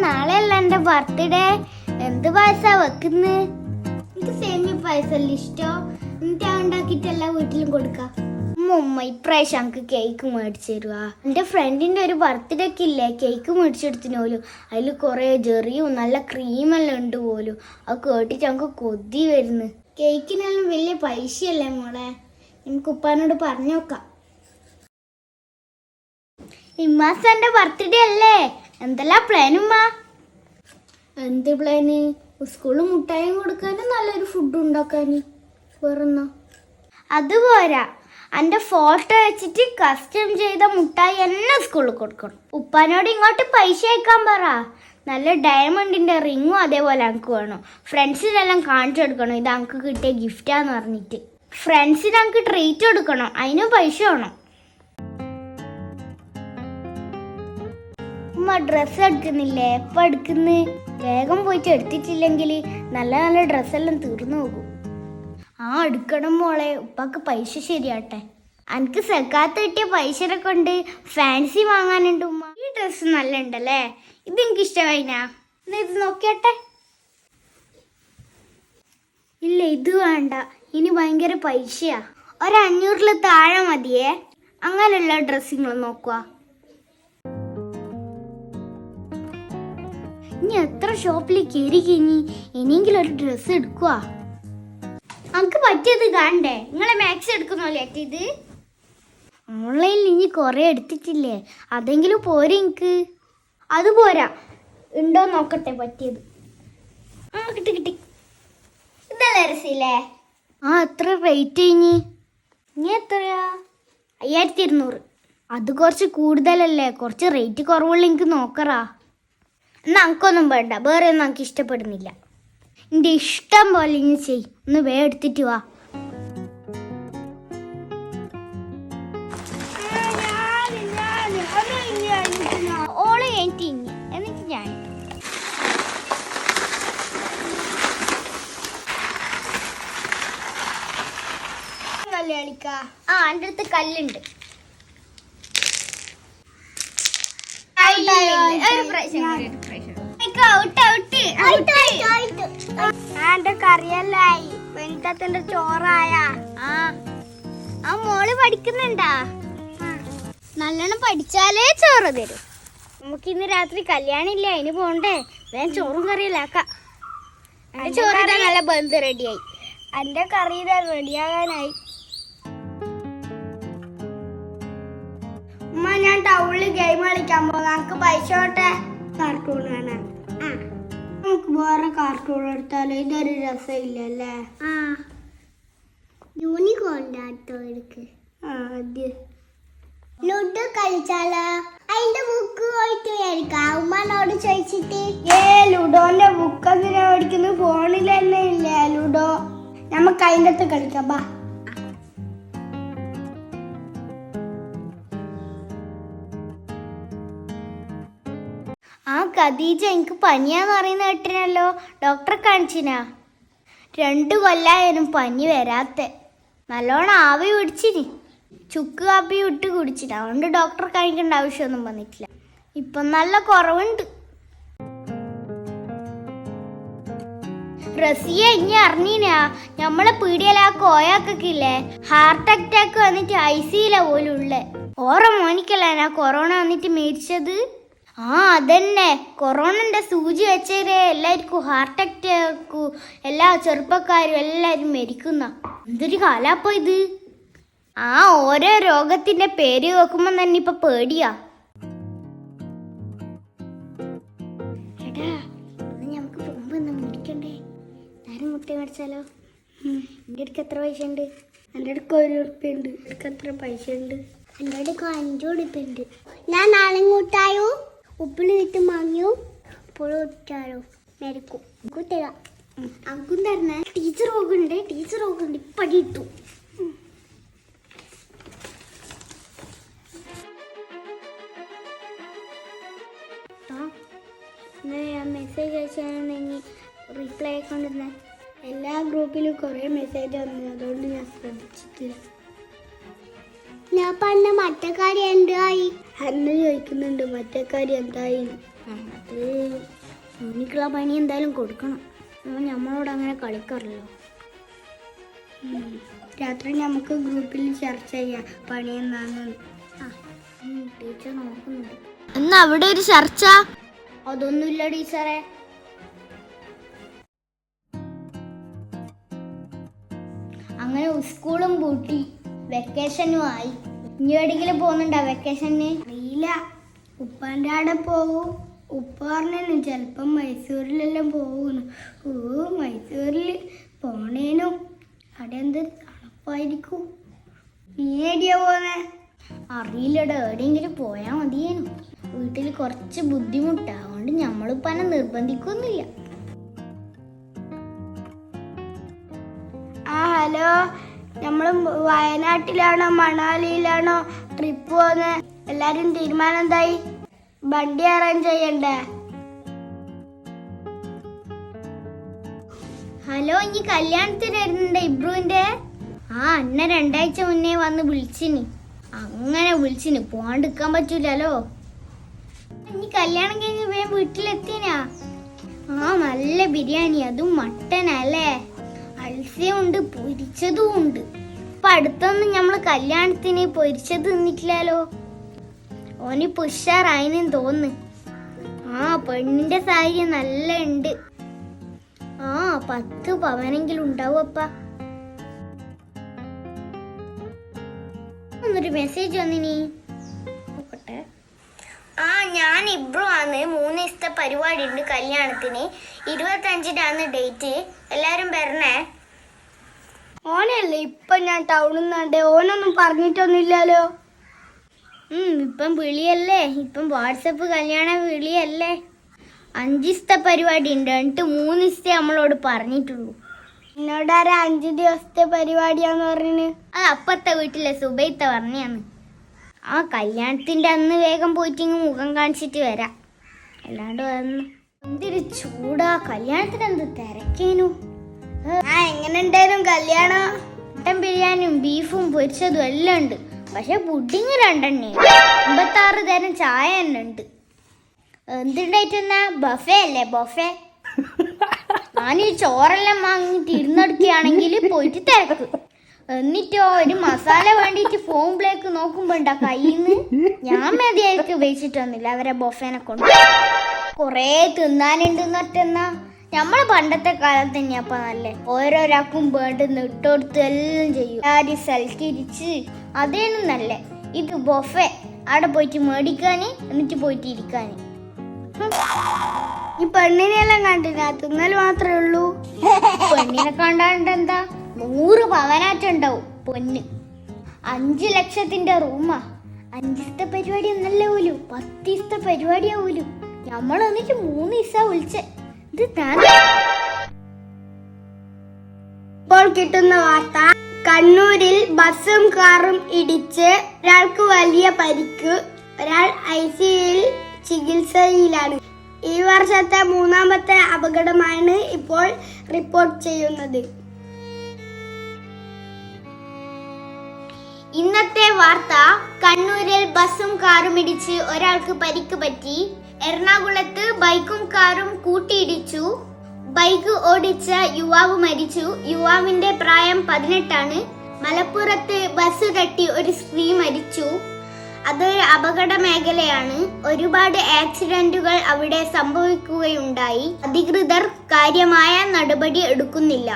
നാളെയല്ല എന്റെ ബർത്ത്ഡേ. എന്ത് പായസാ വെക്കുന്നത്? എനിക്ക് സേമിയ പായസല്ല ഇഷ്ടോ. എന്നിട്ട് ഉണ്ടാക്കിട്ട് എല്ലാ വീട്ടിലും കൊടുക്കാം. ഉമ്മ ഇപ്രാവശ്യം എനിക്ക് കേക്ക് മേടിച്ചു തരുക. എൻ്റെ ഫ്രണ്ടിൻ്റെ ഒരു ബർത്ത്ഡേ ഒക്കെ ഇല്ലേ, കേക്ക് മേടിച്ചെടുത്തിന് പോലും അതിൽ കുറേ ജെറിയും നല്ല ക്രീമെല്ലാം ഉണ്ട് പോലും. അത് കേട്ടിട്ട് ഞങ്ങൾക്ക് കൊതി വരുന്നു. കേക്കിനെല്ലാം വലിയ പൈസയല്ലേ മോളെ, നമുക്ക് ഉപ്പാനോട് പറഞ്ഞു നോക്കാം. ഇമ്മാസം എൻ്റെ ബർത്ത്ഡേ അല്ലേ, എന്തെല്ലാം പ്ലാനുമ്മ? എന്ത് പ്ലാന്? സ്കൂളിൽ മുട്ടായും കൊടുക്കാനും നല്ലൊരു ഫുഡ് ഉണ്ടാക്കാനും. വേറെന്നാ? അതുപോരാ, എൻ്റെ ഫോട്ടോ വെച്ചിട്ട് കസ്റ്റം ചെയ്ത മുട്ടായി എന്നെ സ്കൂളിൽ കൊടുക്കണം. ഉപ്പാനോട് ഇങ്ങോട്ട് പൈസ അയക്കാൻ പറ. നല്ല ഡയമണ്ടിൻ്റെ റിങ്ങും അതേപോലെ എനിക്ക് വേണം. ഫ്രണ്ട്സിനെല്ലാം കാണിച്ചു കൊടുക്കണം ഇത് എനിക്ക് കിട്ടിയ ഗിഫ്റ്റാന്ന് പറഞ്ഞിട്ട്. ഫ്രണ്ട്സിന് എനിക്ക് ട്രീറ്റ് കൊടുക്കണം, അതിനും പൈസ വേണം. ഉമ്മ ഡ്രസ്സ് എടുക്കുന്നില്ലേ? എപ്പോൾ എടുക്കുന്നു? വേഗം പോയിട്ട് എടുത്തിട്ടില്ലെങ്കിൽ നല്ല നല്ല ഡ്രസ്സെല്ലാം തീർന്നു പോകും. എടുക്കണം മോളെ, ഉപ്പാക്ക് പൈസ ശരിയാട്ടെ. എനിക്ക് സക്കാത്ത് കിട്ടിയ പൈസനെ കൊണ്ട് ഫാൻസി വാങ്ങാനുണ്ട് ഉമ്മ. ഈ ഡ്രസ്സ് നല്ല ഉണ്ടല്ലേ, ഇത് എനിക്ക് ഇഷ്ടമായിനാ. എന്നാ ഇത് നോക്കിയാട്ടെ. ഇല്ല ഇത് വേണ്ട, ഇനി ഭയങ്കര പൈസയാ. 500 താഴെ മതിയേ. അങ്ങനെയുള്ള ഡ്രസ്സിങ്ങൾ നോക്കുക. ഇനി എത്ര ഷോപ്പിൽ കയറി കഴിഞ്ഞ് ഇനിയെങ്കിലും ഒരു ഡ്രസ്സ് എടുക്കുക. നമുക്ക് പറ്റിയത് കാണണ്ടേ? നിങ്ങളെ മാക്സ് എടുക്കുന്നല്ലേ ഇത്? ഓൺലൈനിൽ ഇനി കുറെ എടുത്തിട്ടില്ലേ, അതെങ്കിലും പോരെ എനിക്ക്. അത് പോരാ, ഉണ്ടോ നോക്കട്ടെ പറ്റിയത്. കിട്ടി കിട്ടി. ഇതല്ലേ രസില്ലേ? എത്ര റേറ്റ് ഇനി എത്രയാ? 5200. അത് കുറച്ച് കൂടുതലല്ലേ, കുറച്ച് റേറ്റ് കുറവുള്ള എനിക്ക് നോക്കറാ. എന്നാ എനിക്കൊന്നും വേണ്ട, വേറെ ഒന്നും എനിക്ക് ഇഷ്ടപ്പെടുന്നില്ല. എൻ്റെ ഇഷ്ടം പോലെ ഇനി ചെയ്. ഒന്ന് വേഗം എടുത്തിട്ട് വാ. ഓള് കഴിഞ്ഞിട്ട് ഇനി എന്നിട്ട് ഞാൻ കല്ല് കളിക്കാ. എൻ്റെ അടുത്ത് കല്ലുണ്ട്. എന്റെ കറിയല്ലായി, വെളിത്തത്തിന്റെ ചോറായ. മോള് പഠിക്കുന്നുണ്ടാ? നല്ലോണം പഠിച്ചാലേ ചോറ് തരും. നമുക്ക് ഇന്ന് രാത്രി കല്യാണില്ല, അതിന് പോണ്ടേ. വേഗം ചോറും കറിയിലാക്കാം. എന്റെ ചോറിടാൻ നല്ല ബന്ധം റെഡിയായി. എന്റെ കറിയിടാൻ റെഡിയാകാനായി. ഉമ്മ ഞാൻ ടൗണിൽ ഗെയിം കളിക്കാൻ പോകും. നമുക്ക് പൈസ തൊട്ടെ കാർട്ടൂൺ കാണാൻ. നമുക്ക് വേറെ കാർട്ടൂൺ എടുത്താലോ? ഇതൊരു രസമില്ലല്ലേ? യൂണിക്കോണ്ടാട്ടോ എടുക്ക്. ലുഡോ കളിച്ചാലോ? അതിന്റെ ബുക്ക് പോയിട്ട് മേടിക്കാം ഉമ്മനോട് ചോദിച്ചിട്ട്. ലുഡോന്റെ ബുക്ക് എന്തിനാ മേടിക്കുന്നത്? ഫോണിൽ തന്നെ ഇല്ലേ ലുഡോ? നമുക്ക് അതിൻ്റെ അടുത്ത് കളിക്കാം. ബാ. ഖദീജ എനിക്ക് പനിയാന്ന് പറയുന്ന കേട്ടിനല്ലോ, ഡോക്ടറെ കാണിച്ചിനാ? 2 കൊല്ലായാലും പനി വരാത്തെ. നല്ലോണം ആവി പിടിച്ചിന്, ചുക്ക് കാപ്പി ഇട്ട് കുടിച്ചിന്. അതുകൊണ്ട് ഡോക്ടറെ കാണിക്കേണ്ട ആവശ്യമൊന്നും വന്നിട്ടില്ല. ഇപ്പം നല്ല കുറവുണ്ട്. റസിയ ഇനി അറിഞ്ഞീനാ? നമ്മളെ പീടിയല കോയാക്കൊക്കെ ഇല്ലേ, ഹാർട്ട് അറ്റാക്ക് വന്നിട്ട് ICUല പോലും ഉള്ളേ. ഓറ മോനിക്കല്ല കൊറോണ വന്നിട്ട് മരിച്ചത്. അതന്നെ, കൊറോണന്റെ സൂചി വെച്ചേ എല്ലാവർക്കും ഹാർട്ട് അറ്റാക്ക്, എല്ലാ ചെറുപ്പക്കാരും എല്ലാവരും മരിക്കുന്ന. എന്തൊരു കാലാപ്പോ ഇത്. ഓരോ രോഗത്തിന്റെ പേര് വെക്കുമ്പോ തന്നെ ഇപ്പൊ പേടിയാ. എടാ, നമുക്ക് പോകുമ്പോ മുടിക്കണ്ടേ? നേരം മുട്ട മേടിച്ചാലോ? എൻ്റെ അടുക്ക് എത്ര പൈസ ഉണ്ട്? എൻ്റെ അടുക്ക് 1 ഉറുപ്പ്യ ഉണ്ട്. എനിക്ക് എത്ര പൈസ ഉണ്ട്? എൻ്റെ അടുക്ക് 5 ഉറുപ്പ്യ ഉണ്ട്. ഞാൻ നാളെ കൂട്ടായോ ഉപ്പിന് വിറ്റ് വാങ്ങിയോ പുഴു വിറ്റാലോ മരിക്കും. കൂട്ടുക അങ്കും തരണേ. ടീച്ചർ നോക്കുന്നുണ്ട് ഇപ്പടി ഇട്ടു. ഞാൻ മെസ്സേജ് അയച്ചാണെങ്കിൽ റിപ്ലൈ ആയിക്കൊണ്ടിരുന്നേ. എല്ലാ ഗ്രൂപ്പിലും കുറേ മെസ്സേജ് വന്നു, അതുകൊണ്ട് ഞാൻ ശ്രദ്ധിച്ചിട്ടില്ല. ഞാൻ പറഞ്ഞ മറ്റേ കാര്യം എന്തായി? അന്ന് ചോദിക്കുന്നുണ്ട് മറ്റേ കാര്യം എന്തായി. അത് എനിക്കുള്ള പണി എന്തായാലും കൊടുക്കണം. നമ്മളോട് അങ്ങനെ കളിക്കാറില്ലല്ലോ. രാത്രി നമുക്ക് ഗ്രൂപ്പിൽ ചർച്ച ചെയ്യാം പണി എന്താണെന്ന്. ടീച്ചർ നോക്കുന്നുണ്ട്. എന്നാ അവിടെ ഒരു ചർച്ച? അതൊന്നുമില്ല ടീച്ചറെ. അങ്ങനെ സ്കൂളും പൂട്ടി, വെക്കേഷനും ആയി. ഇനി എവിടെയെങ്കിലും പോകുന്നുണ്ടോ വെക്കേഷന്? അറിയില്ല. ഉപ്പാൻ്റെ അവിടെ പോവും. ഉപ്പ പറഞ്ഞു ചിലപ്പം മൈസൂരിലെല്ലാം പോകുന്നു. മൈസൂരിൽ പോണേനും അവിടെ എന്ത് തണുപ്പായിരിക്കും. നീ എവിടെയാ പോന്നെ? അറിയില്ലടോ, എവിടെയെങ്കിലും പോയാൽ മതിയേനും. വീട്ടിൽ കുറച്ച് ബുദ്ധിമുട്ടാ, അതുകൊണ്ട് നമ്മളിപ്പനെ നിർബന്ധിക്കൊന്നുമില്ല. ഹലോ, നമ്മൾ വയനാട്ടിലാണോ മണാലിയിലാണോ ട്രിപ്പ് പോകുന്നത്? എല്ലാരും തീരുമാനം എന്തായി? വണ്ടി അറേഞ്ച് ചെയ്യണ്ടേ? ഹലോ, ഇനി കല്യാണത്തിന് വരുന്നുണ്ട് ഇബ്രുവിന്റെ. അന്ന 2 ആഴ്ച മുന്നേ വന്ന് വിളിച്ചിന്. അങ്ങനെ വിളിച്ചിന്, പോകാണ്ടിരിക്കാൻ പറ്റൂലോ. ഇനി കല്യാണം കഴിഞ്ഞ് വേഗം വീട്ടിലെത്തിനാ. നല്ല ബിരിയാണി, അതും മട്ടനല്ലേ. അൽസ്യം ഉണ്ട്, പൊരിച്ചതും ഉണ്ട്. ഇപ്പൊ അടുത്തൊന്നും നമ്മള് കല്യാണത്തിന് പൊരിച്ചത് തിന്നിട്ടില്ലല്ലോ. ഓനിപ്പോ ഉഷാറായിനും തോന്നുന്നു. പെണ്ണിന്റെ സാരി നല്ല ഉണ്ട്. 10 പവനെങ്കിലും ഉണ്ടാവും. അപ്പ ഒന്നൊരു മെസ്സേജ് വന്നിനി നോക്കട്ടെ. ഞാൻ ഇബ്രു ആണ്. 3 ദിവസത്തെ പരിപാടി ഉണ്ട് കല്യാണത്തിന്. 25-നാണ് ഡേറ്റ്. എല്ലാരും വരണേ. ഓനല്ലേ ഇപ്പൊ ഞാൻ ടൗണിൽ നിന്നുണ്ട്. ഓനൊന്നും പറഞ്ഞിട്ടൊന്നുമില്ലല്ലോ. ഇപ്പം വിളിയല്ലേ, ഇപ്പം വാട്സപ്പ് കല്യാണ വിളിയല്ലേ. 5 ദിവസത്തെ പരിപാടി ഉണ്ട്. എന്നിട്ട് 3 ദിവസത്തെ നമ്മളോട് പറഞ്ഞിട്ടുള്ളൂ. എന്നോടാരാ 5 ദിവസത്തെ പരിപാടിയാന്ന് പറഞ്ഞു? അപ്പത്തെ വീട്ടിലെ സുബൈത്ത പറഞ്ഞാന്ന്. കല്യാണത്തിന്റെ അന്ന് വേഗം പോയിട്ട് മുഖം കാണിച്ചിട്ട് വരാം. അല്ലാണ്ട് വന്ന് എന്തൊരു ചൂടാ. കല്യാണത്തിന് എന്ത് തിരക്കേനു. എങ്ങനെ ഉണ്ടായിരുന്നു കല്യാണം? മട്ടൻ ബിരിയാണിയും ബീഫും പൊരിച്ചതും എല്ലാം ഉണ്ട്. പക്ഷെ പുഡിങ് 2 എണ്ണ. 56 തരം ചായ തന്നെ ഉണ്ട്. എന്തുണ്ടായിട്ടെന്നാ? ബഫേ അല്ലേ, ബഫേ. ഞാനീ ചോറെല്ലാം വാങ്ങിട്ട് ഇരുന്നെടുക്കുകയാണെങ്കിൽ പോയിട്ട് തിരക്ക്. എന്നിട്ടോ ഒരു മസാല വേണ്ടിട്ട് ഫോണിലേക്ക് നോക്കുമ്പോ കയ്യിന്ന് ഞാൻ മതിയായിരിക്കും ഉപയോഗിച്ചിട്ടൊന്നുമില്ല അവരെ ബൊഫേനെ കൊണ്ട്. കൊറേ തിന്നാനുണ്ടെന്നൊറ്റെന്നാ. നമ്മളെ പണ്ടത്തെ കാലത്ത് തന്നെയപ്പ നല്ലേ. ഓരോരാൾക്കും വേണ്ടുന്ന ഇട്ടുകൊടുത്ത് എല്ലാം ചെയ്യും. ആരും സൽക്കരിച്ച് അതേനും നല്ലേ. ഇത് ബൊഫേ, അവിടെ പോയിട്ട് മേടിക്കാന് എന്നിട്ട് പോയിട്ട് ഇരിക്കാന്. ഈ പെണ്ണിനെല്ലാം കണ്ടില്ല, തിന്നൽ മാത്രമേ ഉള്ളൂ. പെണ്ണിനെ കണ്ടാണ്ട് എന്താ, 100 പവനാറ്റുണ്ടാവും പൊന്ന്. 5 ലക്ഷത്തിന്റെ റൂമാ. 5 ദിവസത്തെ പരിപാടി ഒന്നല്ലേ പോലും, 10 ദിവസത്തെ പരിപാടിയാവൂലും. നമ്മൾ വന്നിട്ട് 3 ദിവസം വിളിച്ചേ. ഇത് ഇപ്പോൾ കിട്ടുന്ന വാർത്ത, കണ്ണൂരിൽ ബസ്സും കാറും ഇടിച്ച് ഒരാൾക്ക് വലിയ പരിക്ക്. ഒരാൾ ICUയിൽ ചികിത്സയിലാണ്. ഈ വർഷത്തെ 3ാമത്തെ അപകടമാണ് ഇപ്പോൾ റിപ്പോർട്ട് ചെയ്യുന്നത്. ഇന്നത്തെ വാർത്ത, കണ്ണൂരിൽ ബസ്സും കാറും ഇടിച്ച് ഒരാൾക്ക് പരിക്ക് പറ്റി. എറണാകുളത്ത് ബൈക്കും കാറും കൂട്ടിയിടിച്ചു. ബൈക്ക് ഓടിച്ച യുവാവ് മരിച്ചു. യുവാവിന്റെ പ്രായം 18 ആണ്. മലപ്പുറത്ത് ബസ് തട്ടി ഒരു സ്ത്രീ മരിച്ചു. അതൊരു അപകട മേഖലയാണ്. ഒരുപാട് ആക്സിഡന്റുകൾ അവിടെ സംഭവിക്കുകയുണ്ടായി. അധികൃതർ കാര്യമായ നടപടി എടുക്കുന്നില്ല.